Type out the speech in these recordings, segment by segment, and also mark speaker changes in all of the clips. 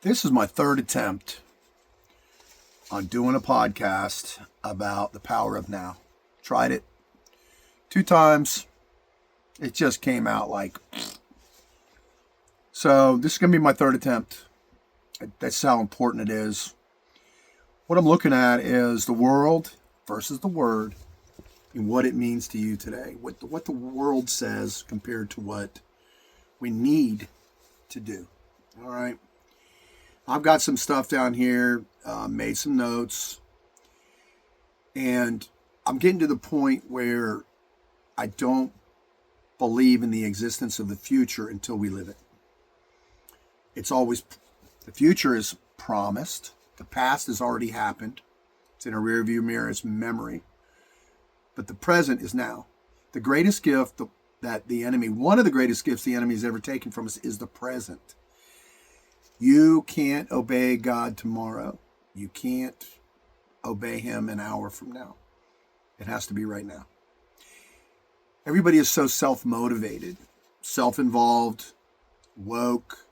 Speaker 1: This is my third attempt on doing a podcast about the power of now. Tried it 2 times. It just came out like... So this is going to be my third attempt. That's how important it is. What I'm looking at is the world versus the word and what it means to you today. What the world says compared to what we need to do. All right. I've got some stuff down here, made some notes, and I'm getting to the point where I don't believe in the existence of the future until we live it. It's always, the future is promised. The past has already happened. It's in a rearview mirror, it's memory. But the present is now. The greatest gift that the enemy, one of the greatest gifts the enemy has ever taken from us is the present. You can't obey God tomorrow. You can't obey him an hour from now. It has to be right now. Everybody is so self-motivated, self-involved, woke,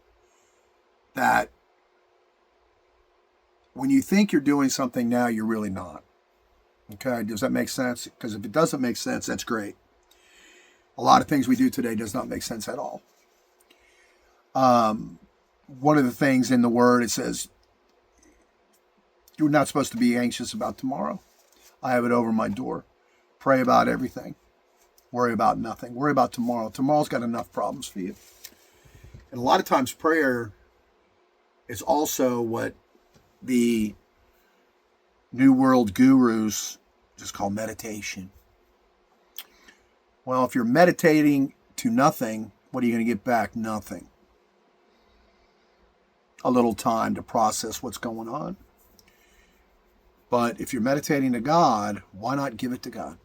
Speaker 1: that when you think you're doing something now, you're really not. Okay, does that make sense? Because if it doesn't make sense, that's great. A lot of things we do today does not make sense at all. One of the things in the word, it says, you're not supposed to be anxious about tomorrow. I have it over my door. Pray about everything. Worry about nothing. Worry about tomorrow. Tomorrow's got enough problems for you. And a lot of times prayer is also what the New World gurus just call meditation. Well, if you're meditating to nothing, what are you going to get back? Nothing. A little time to process what's going on. But if you're meditating to God, why not give it to God?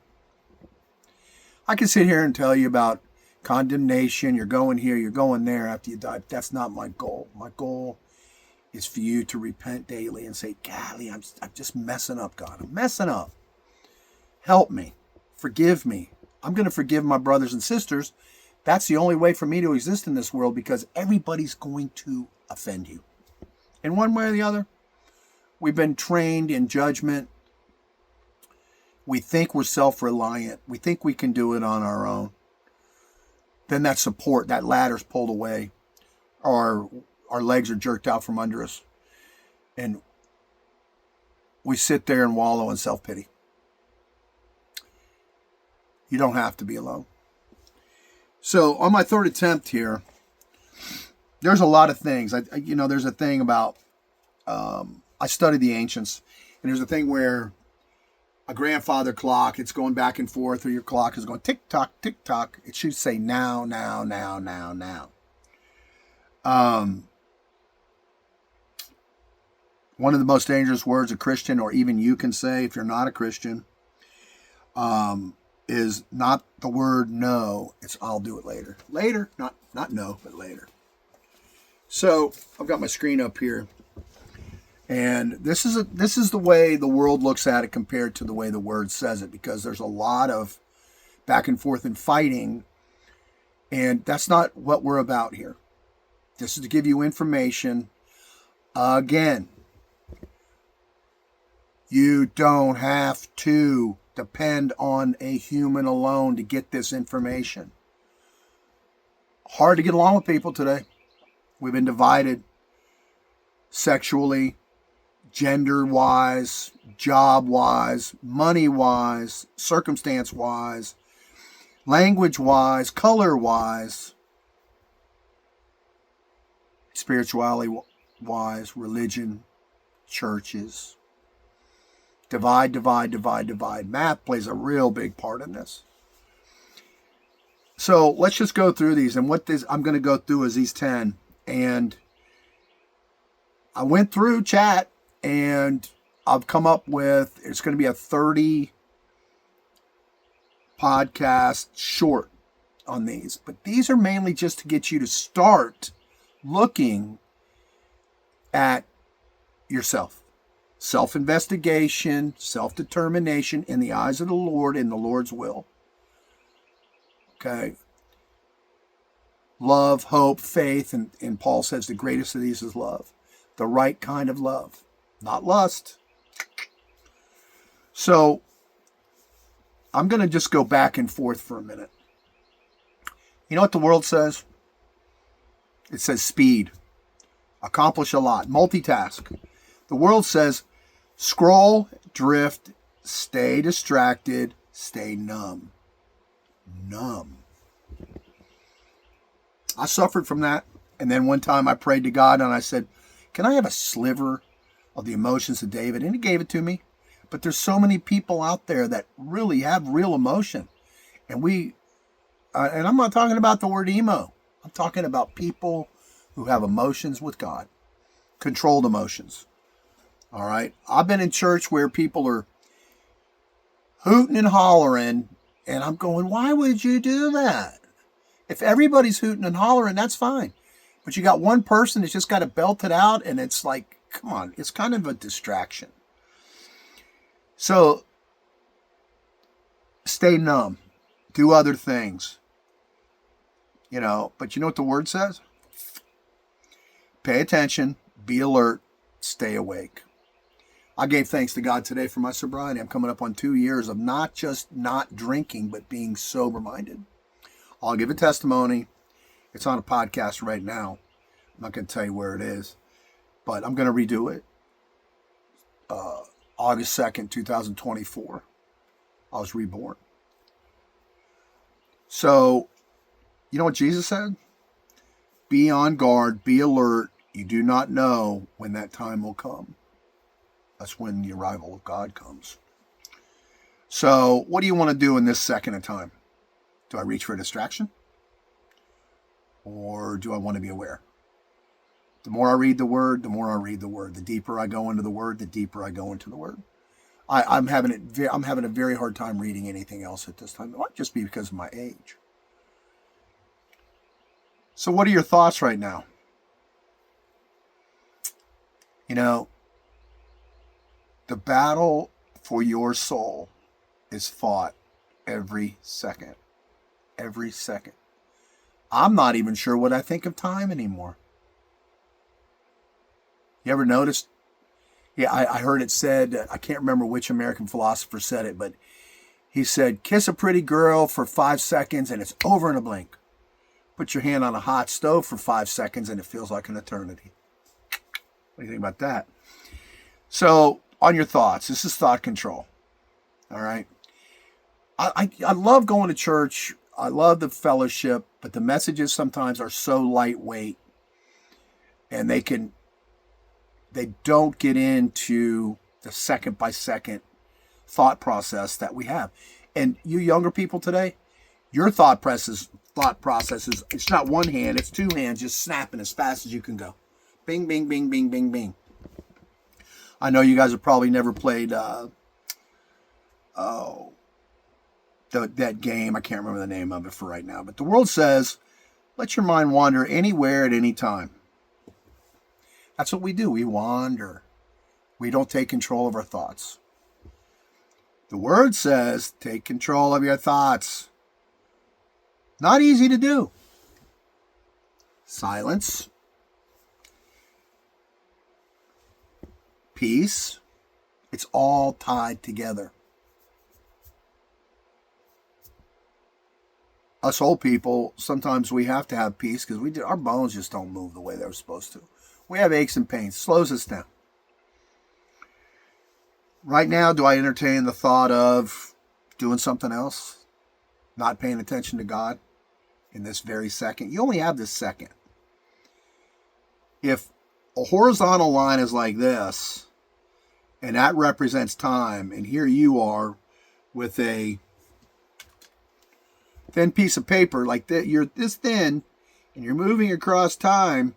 Speaker 1: I can sit here and tell you about condemnation. You're going here, you're going there after you die. That's not my goal. My goal is for you to repent daily and say, golly, I'm just messing up, God. I'm messing up. Help me. Forgive me. I'm going to forgive my brothers and sisters. That's the only way for me to exist in this world, because everybody's going to offend you. In one way or the other, we've been trained in judgment. We think we're self-reliant. We think we can do it on our own. Then that support, that ladder's pulled away. Our legs are jerked out from under us. And we sit there and wallow in self-pity. You don't have to be alone. So on my third attempt here, there's a lot of things. There's a thing about, I studied the ancients, and there's a thing where a grandfather clock, it's going back and forth, or your clock is going tick-tock, tick-tock. It should say now, now, now, now, now. One of the most dangerous words a Christian, or even you can say if you're not a Christian, is not the word no. It's I'll do it later. Later, not no, but later. So I've got my screen up here, and this is the way the world looks at it compared to the way the word says it, because there's a lot of back and forth and fighting, and that's not what we're about here. This is to give you information. Again, you don't have to depend on a human alone to get this information. Hard to get along with people today. We've been divided sexually, gender-wise, job-wise, money-wise, circumstance-wise, language-wise, color-wise, spirituality-wise, religion, churches. Divide, divide, divide, divide. Math plays a real big part in this. So let's just go through these. And what I'm going to go through is these 10. And I went through chat, and I've come up with, it's going to be a 30 podcast short on these. But these are mainly just to get you to start looking at yourself. Self-investigation, self-determination in the eyes of the Lord, in the Lord's will. Okay. Love, hope, faith, and Paul says the greatest of these is love. The right kind of love, not lust. So I'm going to just go back and forth for a minute. You know what the world says? It says speed, accomplish a lot, multitask. The world says scroll, drift, stay distracted, stay numb. Numb. I suffered from that. And then one time I prayed to God and I said, can I have a sliver of the emotions of David? And he gave it to me. But there's so many people out there that really have real emotion. And and I'm not talking about the word emo. I'm talking about people who have emotions with God. Controlled emotions. All right. I've been in church where people are hooting and hollering. And I'm going, why would you do that? If everybody's hooting and hollering, that's fine. But you got one person that's just got to belt it out. And it's like, come on, it's kind of a distraction. So stay numb. Do other things. But you know what the word says? Pay attention. Be alert. Stay awake. I gave thanks to God today for my sobriety. I'm coming up on 2 years of not just not drinking, but being sober-minded. I'll give a testimony. It's on a podcast right now. I'm not going to tell you where it is, but I'm going to redo it. August 2nd, 2024. I was reborn. So, you know what Jesus said? Be on guard, be alert. You do not know when that time will come. That's when the arrival of God comes. So, what do you want to do in this second of time? Do I reach for a distraction? Or do I want to be aware? The more I read the Word, the more I read the Word. The deeper I go into the Word, the deeper I go into the Word. I'm having a very hard time reading anything else at this time. It might just be because of my age. So what are your thoughts right now? The battle for your soul is fought every second. Every second. I'm not even sure what I think of time anymore. You ever noticed? Yeah, I heard it said, I can't remember which American philosopher said it, but he said, kiss a pretty girl for 5 seconds and it's over in a blink. Put your hand on a hot stove for 5 seconds and it feels like an eternity. What do you think about that? So, on your thoughts, this is thought control. All right? I love going to church. I love the fellowship, but the messages sometimes are so lightweight and they don't get into the second by second thought process that we have. And you younger people today, your thought process is, it's not one hand, it's two hands just snapping as fast as you can go. Bing, bing, bing, bing, bing, bing. I know you guys have probably never played that game. I can't remember the name of it for right now. But the world says, let your mind wander anywhere at any time. That's what we do. We wander. We don't take control of our thoughts. The word says, take control of your thoughts. Not easy to do. Silence. Peace. It's all tied together. Us old people, sometimes we have to have peace because our bones just don't move the way they're supposed to. We have aches and pains. Slows us down. Right now, do I entertain the thought of doing something else? Not paying attention to God in this very second? You only have this second. If a horizontal line is like this, and that represents time, and here you are with a thin piece of paper like that, you're this thin, and you're moving across time,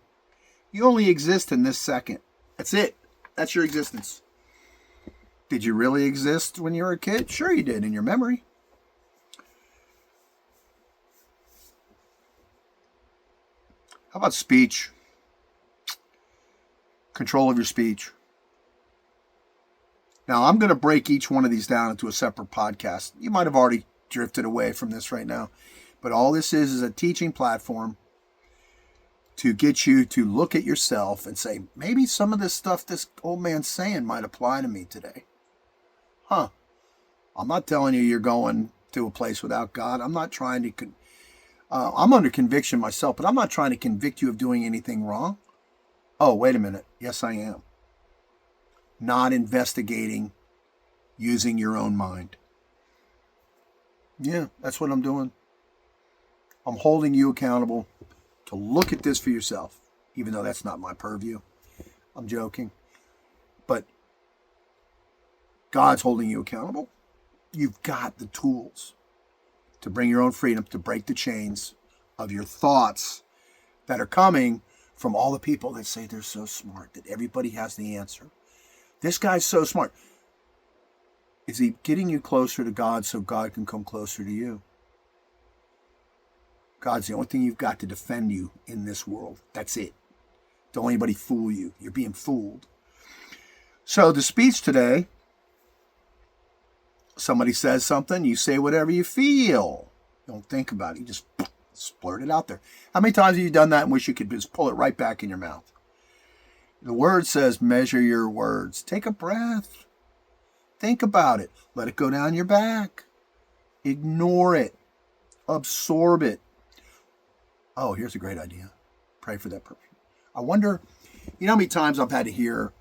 Speaker 1: you only exist in this second. That's it. That's your existence. Did you really exist when you were a kid? Sure you did, in your memory. How about speech? Control of your speech. Now, I'm going to break each one of these down into a separate podcast. You might have already drifted away from this right now. But all this is a teaching platform to get you to look at yourself and say, maybe some of this stuff this old man's saying might apply to me today. Huh. I'm not telling you you're going to a place without God. I'm not trying to, I'm under conviction myself, but I'm not trying to convict you of doing anything wrong. Oh, wait a minute. Yes, I am. Not investigating using your own mind. Yeah, that's what I'm doing. I'm holding you accountable to look at this for yourself, even though that's not my purview. I'm joking. But God's holding you accountable. You've got the tools to bring your own freedom, to break the chains of your thoughts that are coming from all the people that say they're so smart, that everybody has the answer. This guy's so smart. Is he getting you closer to God so God can come closer to you? God's the only thing you've got to defend you in this world. That's it. Don't let anybody fool you. You're being fooled. So the speech today, somebody says something, you say whatever you feel. Don't think about it. You just splurt it out there. How many times have you done that and wish you could just pull it right back in your mouth? The word says measure your words. Take a breath. Think about it. Let it go down your back. Ignore it. Absorb it. Oh, here's a great idea. Pray for that person. I wonder, you know how many times I've had to hear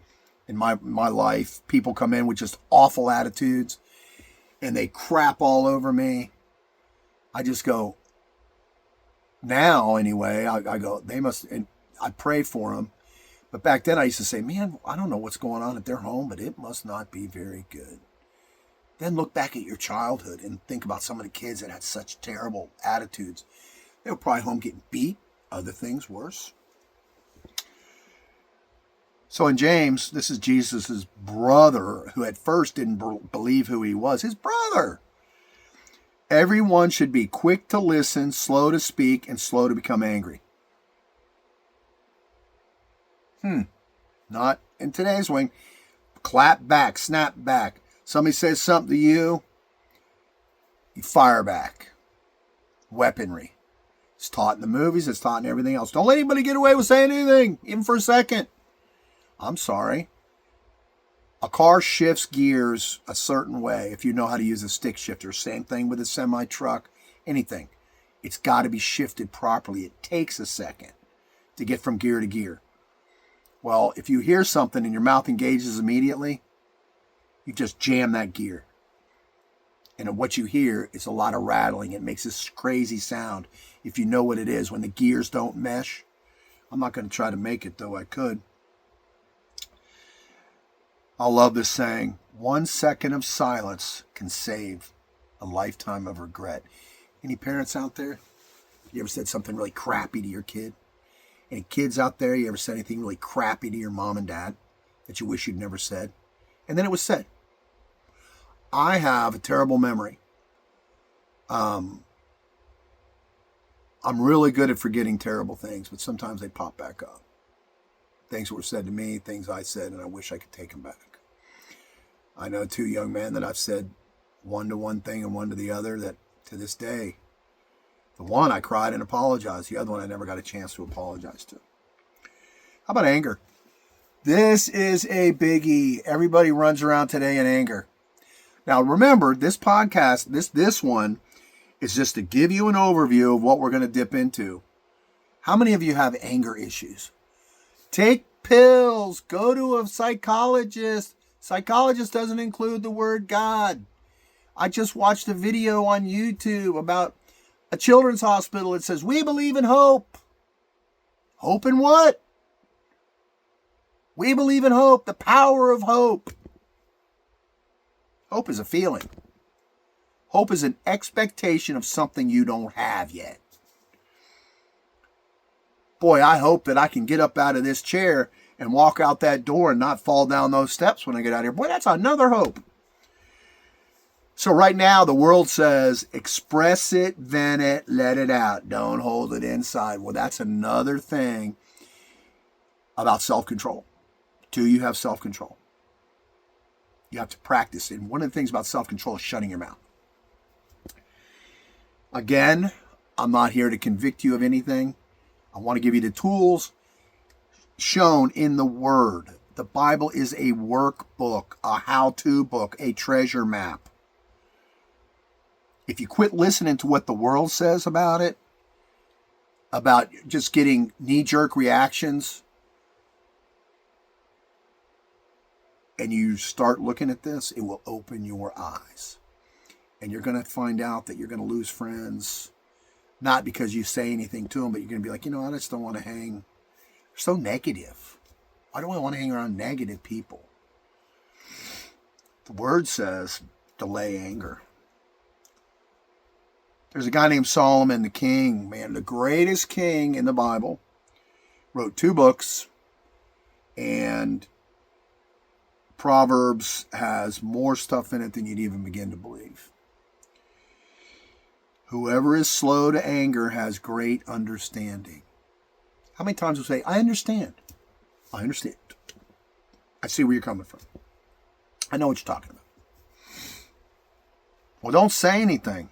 Speaker 1: in my life people come in with just awful attitudes and they crap all over me. I just go, now anyway, I go, they must, and I pray for them. But back then I used to say, man, I don't know what's going on at their home, but it must not be very good. Then look back at your childhood and think about some of the kids that had such terrible attitudes. They were probably home getting beat, other things worse. So in James, this is Jesus' brother, who at first didn't believe who he was, his brother. Everyone should be quick to listen, slow to speak, and slow to become angry. Not in today's wing. Clap back, snap back. Somebody says something to you, you fire back. Weaponry. It's taught in the movies, it's taught in everything else. Don't let anybody get away with saying anything, even for a second. I'm sorry. A car shifts gears a certain way if you know how to use a stick shifter. Same thing with a semi-truck, anything. It's got to be shifted properly. It takes a second to get from gear to gear. Well, if you hear something and your mouth engages immediately, you just jam that gear. And what you hear is a lot of rattling. It makes this crazy sound. If you know what it is, when the gears don't mesh. I'm not going to try to make it, though I could. I love this saying, 1 second of silence can save a lifetime of regret. Any parents out there? You ever said something really crappy to your kid? Any kids out there, you ever said anything really crappy to your mom and dad that you wish you'd never said? And then it was said. I have a terrible memory. I'm really good at forgetting terrible things, but sometimes they pop back up. Things that were said to me, things I said, and I wish I could take them back. I know 2 young men that I've said one to one thing and one to the other that to this day, the one I cried and apologized. The other one I never got a chance to apologize to. How about anger? This is a biggie. Everybody runs around today in anger. Now remember, this podcast, this one is just to give you an overview of what we're going to dip into. How many of you have anger issues? Take pills. Go to a psychologist. Psychologist doesn't include the word God. I just watched a video on YouTube about a children's hospital. It says, we believe in hope. Hope in what? We believe in hope. The power of hope. Hope is a feeling. Hope is an expectation of something you don't have yet. Boy, I hope that I can get up out of this chair and walk out that door and not fall down those steps when I get out of here. Boy, that's another hope. So right now, the world says, express it, vent it, let it out. Don't hold it inside. Well, that's another thing about self-control. Do you have self-control? You have to practice. And one of the things about self-control is shutting your mouth. Again, I'm not here to convict you of anything. I want to give you the tools shown in the Word. The Bible is a workbook, a how-to book, a treasure map. If you quit listening to what the world says about it, about just getting knee-jerk reactions, and you start looking at this, it will open your eyes. And you're going to find out that you're going to lose friends, not because you say anything to them, but you're going to be like, I just don't want to hang. They're so negative. Why do I want to hang around negative people? The Word says, delay anger. There's a guy named Solomon the king, man, the greatest king in the Bible. Wrote 2 books, and Proverbs has more stuff in it than you'd even begin to believe. Whoever is slow to anger has great understanding. How many times we say, I understand. I understand. I see where you're coming from. I know what you're talking about. Well, don't say anything.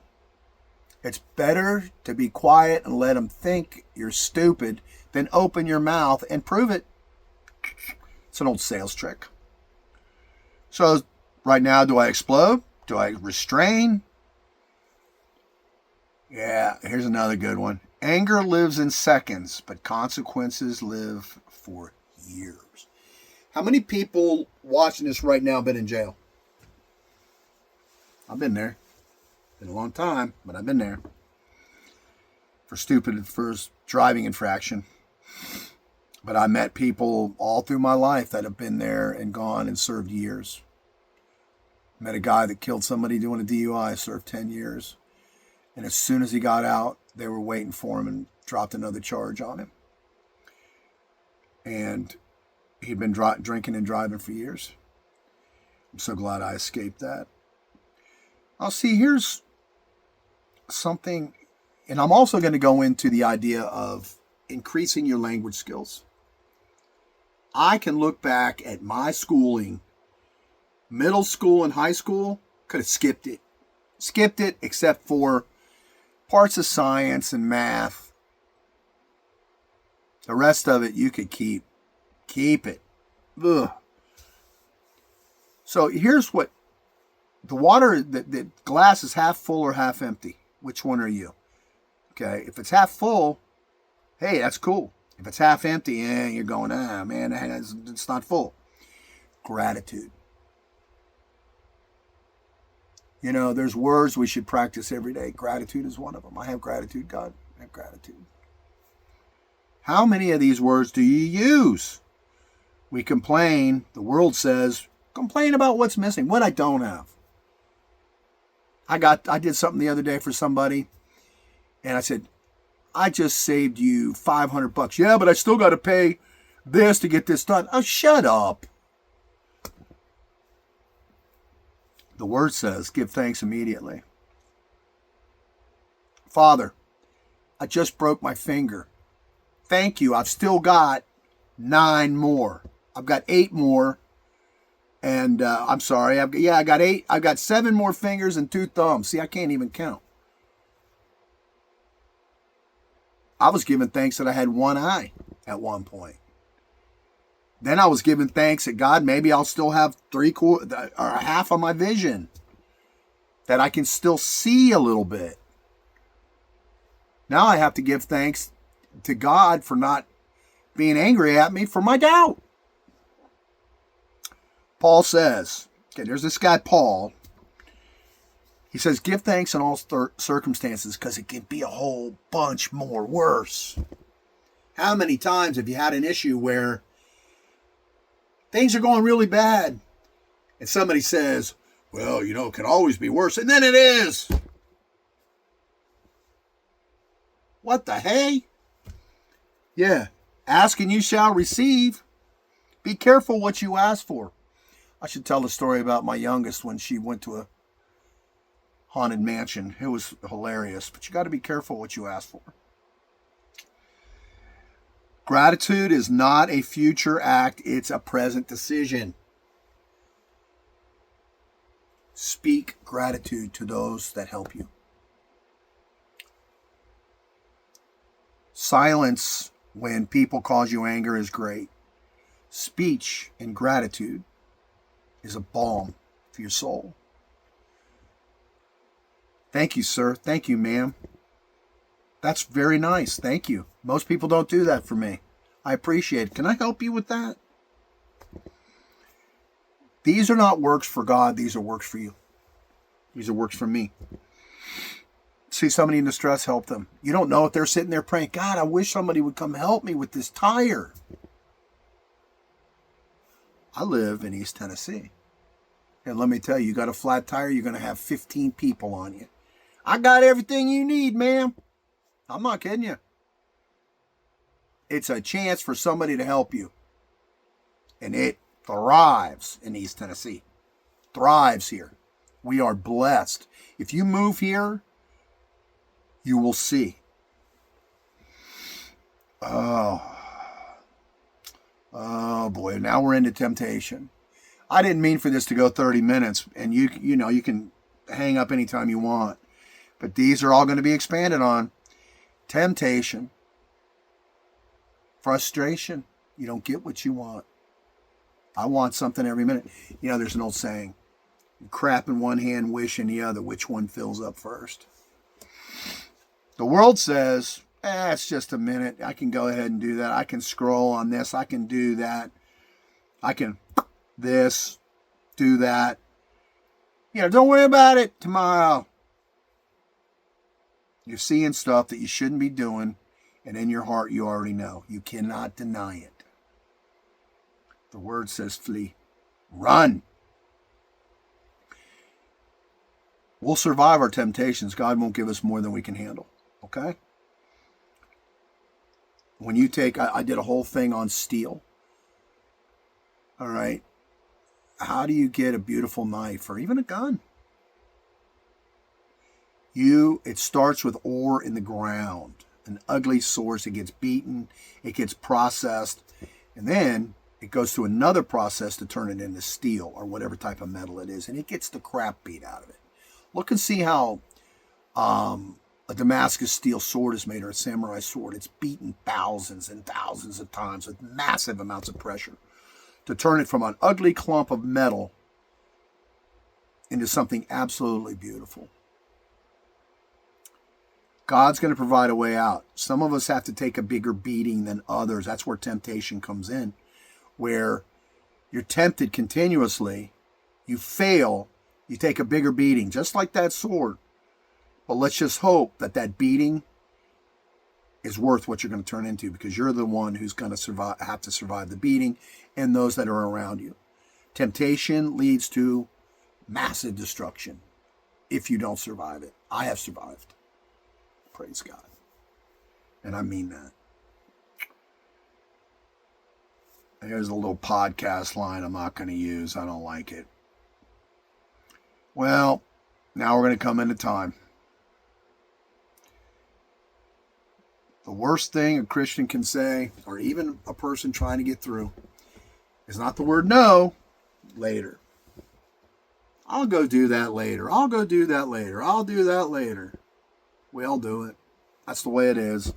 Speaker 1: It's better to be quiet and let them think you're stupid than open your mouth and prove it. It's an old sales trick. So right now, do I explode? Do I restrain? Yeah, here's another good one. Anger lives in seconds, but consequences live for years. How many people watching this right now have been in jail? I've been there. Been a long time, but I've been there. For driving infraction. But I met people all through my life that have been there and gone and served years. Met a guy that killed somebody doing a DUI, served 10 years. And as soon as he got out, they were waiting for him and dropped another charge on him. And he'd been drinking and driving for years. I'm so glad I escaped that. See, here's something, and I'm also going to go into the idea of increasing your language skills. I can look back at my schooling, middle school and high school, could have skipped it. Skipped it except for parts of science and math. The rest of it you could keep. Keep it. Ugh. So here's what the water, the glass is half full or half empty. Which one are you? Okay, if it's half full, hey, that's cool. If it's half empty, you're going, man, it's not full. Gratitude. There's words we should practice every day. Gratitude is one of them. I have gratitude, God. I have gratitude. How many of these words do you use? We complain. The world says, complain about what's missing, what I don't have. I did something the other day for somebody, and I said, I just saved you $500. Yeah, but I still got to pay this to get this done. Oh, shut up. The Word says, give thanks immediately. Father, I just broke my finger. Thank you. I've still got 9 more. I've got 8 more. And I'm sorry. I got 8. I've got 7 more fingers and 2 thumbs. See, I can't even count. I was giving thanks that I had 1 eye at one point. Then I was giving thanks that God, maybe I'll still have 3/4 or half of my vision. That I can still see a little bit. Now I have to give thanks to God for not being angry at me for my doubt. Paul says, okay, there's this guy Paul. He says, give thanks in all circumstances because it can be a whole bunch more worse. How many times have you had an issue where things are going really bad and somebody says, well, it can always be worse, and then it is. What the hey? Yeah, ask and you shall receive. Be careful what you ask for. I should tell the story about my youngest when she went to a haunted mansion. It was hilarious, but you got to be careful what you ask for. Gratitude is not a future act, it's a present decision. Speak gratitude to those that help you. Silence when people cause you anger is great. Speech and gratitude is a balm for your soul. Thank you, sir. Thank you, ma'am. That's very nice. Thank you. Most people don't do that for me. I appreciate it. Can I help you with that? These are not works for God. These are works for you. These are works for me. See somebody in distress, help them. You don't know if they're sitting there praying, God, I wish somebody would come help me with this tire. I live in East Tennessee. And let me tell you, you got a flat tire, you're going to have 15 people on you. I got everything you need, ma'am. I'm not kidding you. It's a chance for somebody to help you. And it thrives in East Tennessee. Thrives here. We are blessed. If you move here, you will see. Oh boy, now we're into temptation. I didn't mean for this to go 30 minutes, and you know, you can hang up anytime you want. But these are all going to be expanded on. Temptation. Frustration. You don't get what you want. I want something every minute. You know, there's an old saying, crap in one hand, wish in the other. Which one fills up first? The world says, it's just a minute. I can go ahead and do that. I can scroll on this. I can do that. I can this, do that. You know, don't worry about it tomorrow. You're seeing stuff that you shouldn't be doing, and in your heart you already know. You cannot deny it. The word says flee. Run. We'll survive our temptations. God won't give us more than we can handle. Okay? When you take, I did a whole thing on steel. All right. How do you get a beautiful knife or even a gun? It starts with ore in the ground. An ugly source. It gets beaten. It gets processed. And then it goes through another process to turn it into steel or whatever type of metal it is. And it gets the crap beat out of it. Look and see how a Damascus steel sword is made, or a samurai sword. It's beaten thousands and thousands of times with massive amounts of pressure to turn it from an ugly clump of metal into something absolutely beautiful. God's going to provide a way out. Some of us have to take a bigger beating than others. That's where temptation comes in, where you're tempted continuously, you fail, you take a bigger beating, just like that sword. But let's just hope that that beating is worth what you're going to turn into, because you're the one who's going to have to survive the beating and those that are around you. Temptation leads to massive destruction if you don't survive it. I have survived. Praise God. And I mean that. Here's a little podcast line I'm not going to use. I don't like it. Well, now we're going to come into time. The worst thing a Christian can say, or even a person trying to get through, is not the word no, later. I'll go do that later. I'll go do that later. I'll do that later. We all do it. That's the way it is.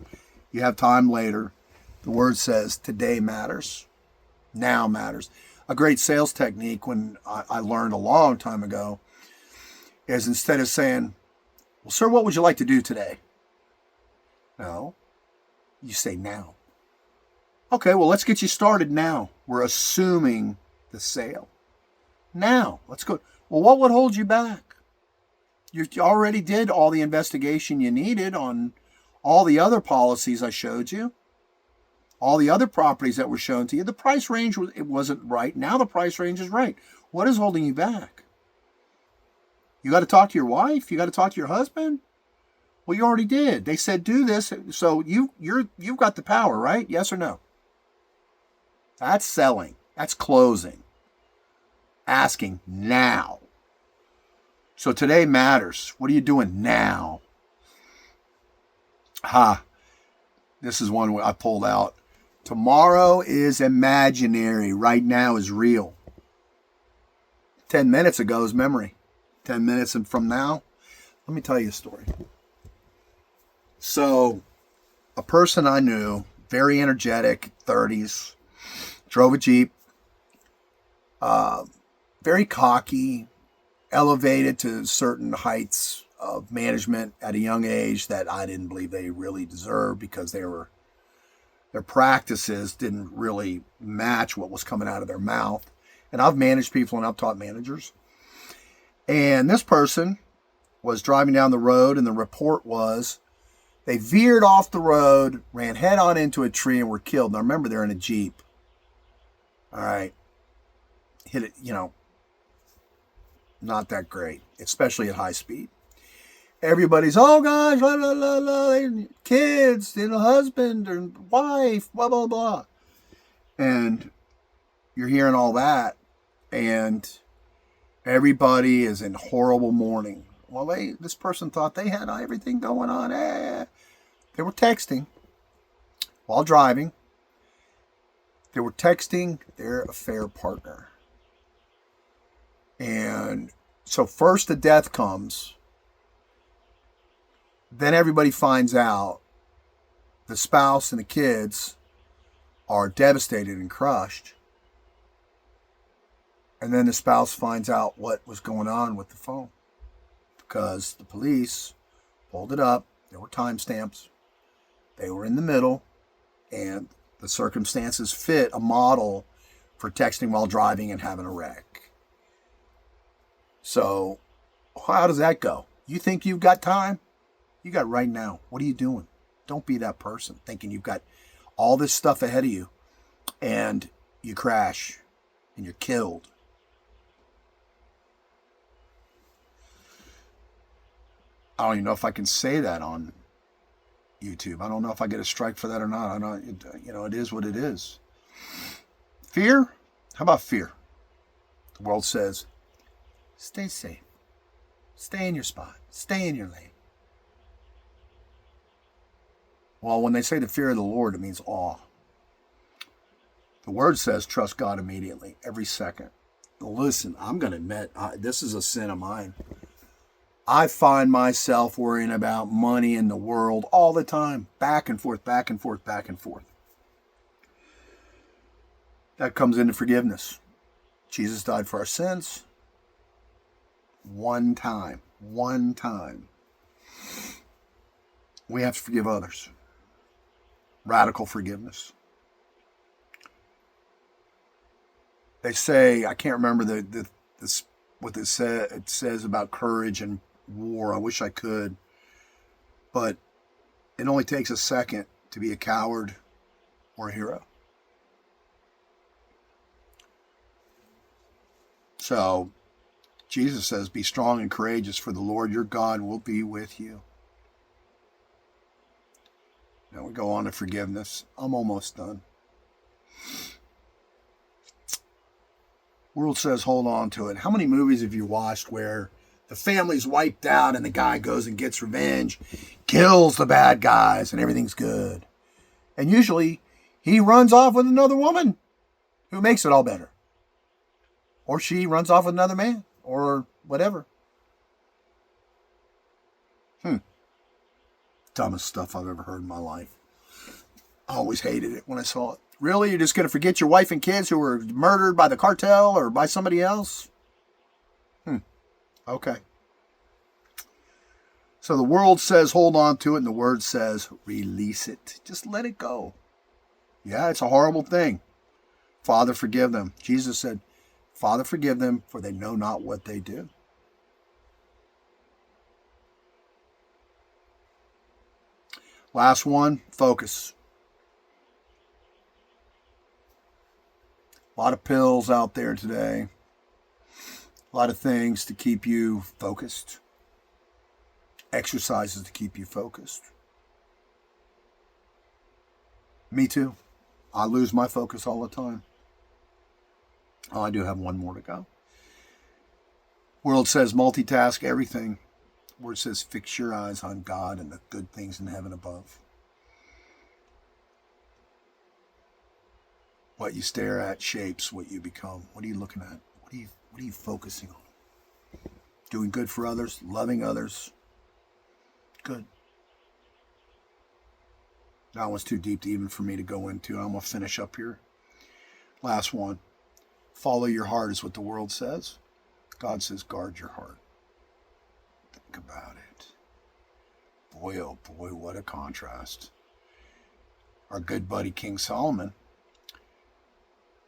Speaker 1: You have time later. The word says today matters. Now matters. A great sales technique when I learned a long time ago is, instead of saying, well, sir, what would you like to do today? No. You say now. Okay, well, let's get you started now. We're assuming the sale. Now, let's go. Well, what would hold you back? You already did all the investigation you needed on all the other policies I showed you, all the other properties that were shown to you. The price range, it wasn't right. Now the price range is right. What is holding you back? You got to talk to your wife? You got to talk to your husband? Well, you already did. They said do this, so you've got the power, right? Yes or no? That's selling. That's closing. Asking now. So today matters. What are you doing now? This is one I pulled out. Tomorrow is imaginary. Right now is real. 10 minutes ago is memory. 10 minutes and from now, let me tell you a story. So, a person I knew very energetic, 30s, drove a Jeep, very cocky, elevated to certain heights of management at a young age that I didn't believe they really deserved because their practices didn't really match what was coming out of their mouth. And I've managed people and I've taught managers. And this person was driving down the road, and the report was they veered off the road, ran head on into a tree, and were killed. Now remember, they're in a Jeep. All right. Hit it, not that great, especially at high speed. Everybody's, oh gosh, la la la la, kids, husband and wife, blah blah blah, and you're hearing all that, and everybody is in horrible mourning. Well, this person thought they had everything going on. They were texting while driving. They were texting their affair partner. And so first the death comes. Then everybody finds out. The spouse and the kids are devastated and crushed. And then the spouse finds out what was going on with the phone. Because the police pulled it up. There were timestamps. They were in the middle. And the circumstances fit a model for texting while driving and having a wreck. So, how does that go? You think you've got time? You got right now. What are you doing? Don't be that person thinking you've got all this stuff ahead of you and you crash and you're killed. I don't even know if I can say that on YouTube. I don't know if I get a strike for that or not. I don't, it is what it is. Fear? How about fear? The world says, stay safe. Stay in your spot. Stay in your lane. Well, when they say the fear of the Lord, it means awe. The word says trust God immediately, every second. Listen, I'm going to admit, this is a sin of mine. I find myself worrying about money in the world all the time. Back and forth, back and forth, back and forth. That comes into forgiveness. Jesus died for our sins. One time. One time. We have to forgive others. Radical forgiveness. They say, I can't remember what it says about courage and war. I wish I could. But it only takes a second to be a coward or a hero. So, Jesus says, be strong and courageous, for the Lord your God will be with you. Now we go on to forgiveness. I'm almost done. World says hold on to it. How many movies have you watched where the family's wiped out and the guy goes and gets revenge, kills the bad guys, and everything's good? And usually he runs off with another woman who makes it all better. Or she runs off with another man or whatever. Dumbest stuff I've ever heard in my life. I always hated it when I saw it. Really? You're just going to forget your wife and kids who were murdered by the cartel or by somebody else? Okay. So the world says hold on to it, and the word says release it. Just let it go. Yeah, it's a horrible thing. Father, forgive them. Jesus said, Father, forgive them, for they know not what they do. Last one, focus. A lot of pills out there today. A lot of things to keep you focused. Exercises to keep you focused. Me too. I lose my focus all the time. Oh, I do have one more to go. World says multitask everything. Word says fix your eyes on God and the good things in heaven above. What you stare at shapes what you become. What are you looking at? What are you focusing on? Doing good for others, loving others. Good. That one's too deep even for me to go into. I'm going to finish up here. Last one. Follow your heart is what the world says. God says, guard your heart. Think about it. Boy, oh boy, what a contrast. Our good buddy King Solomon.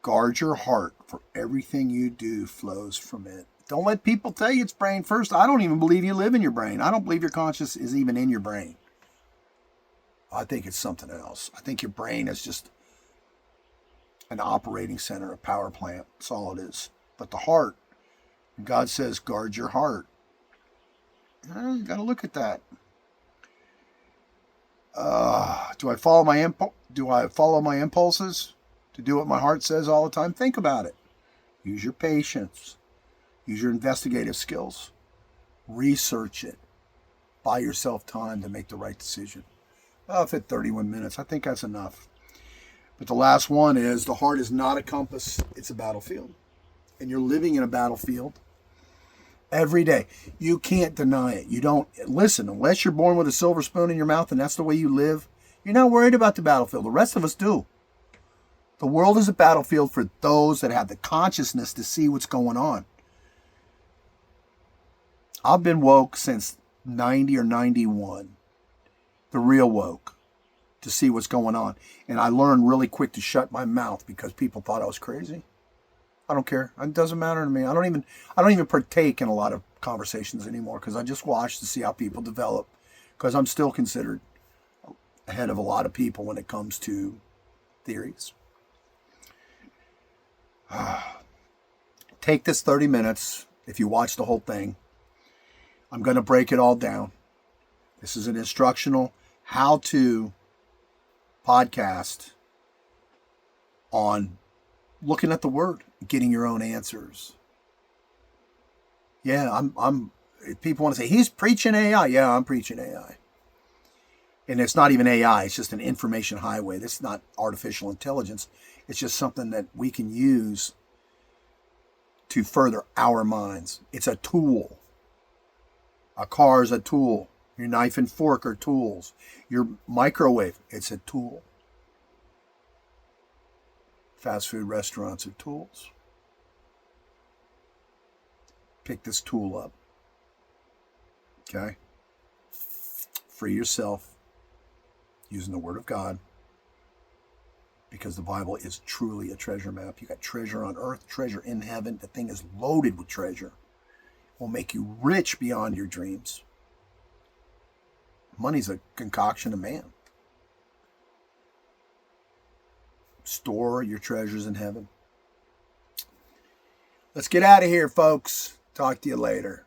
Speaker 1: Guard your heart, for everything you do flows from it. Don't let people tell you it's brain first. I don't even believe you live in your brain. I don't believe your conscience is even in your brain. I think it's something else. I think your brain is just an operating center, a power plant. That's all it is. But the heart, God says, guard your heart. You got to look at that. Do I follow my impulses to do what my heart says all the time? Think about it. Use your patience. Use your investigative skills. Research it. Buy yourself time to make the right decision. I've hit 31 minutes. I think that's enough. But the last one is, the heart is not a compass. It's a battlefield. And you're living in a battlefield every day. You can't deny it. You don't, listen, unless you're born with a silver spoon in your mouth and that's the way you live, you're not worried about the battlefield. The rest of us do. The world is a battlefield for those that have the consciousness to see what's going on. I've been woke since 90 or 91. The real woke, to see what's going on. And I learned really quick to shut my mouth because people thought I was crazy. I don't care. It doesn't matter to me. I don't even partake in a lot of conversations anymore because I just watch to see how people develop, because I'm still considered ahead of a lot of people when it comes to theories. Take this 30 minutes if you watch the whole thing. I'm going to break it all down. This is an instructional how-to podcast on looking at the word, getting your own answers. Yeah, I'm people want to say he's preaching AI. Yeah, I'm preaching AI. And it's not even AI, it's just an information highway. This is not artificial intelligence. It's just something that we can use to further our minds. It's a tool. A car is a tool. Your knife and fork are tools. Your microwave, it's a tool. Fast food restaurants are tools. Pick this tool up. Okay? Free yourself using the Word of God, because the Bible is truly a treasure map. You got treasure on earth, treasure in heaven. The thing is loaded with treasure. It will make you rich beyond your dreams. Money's a concoction of man. Store your treasures in heaven. Let's get out of here, folks. Talk to you later.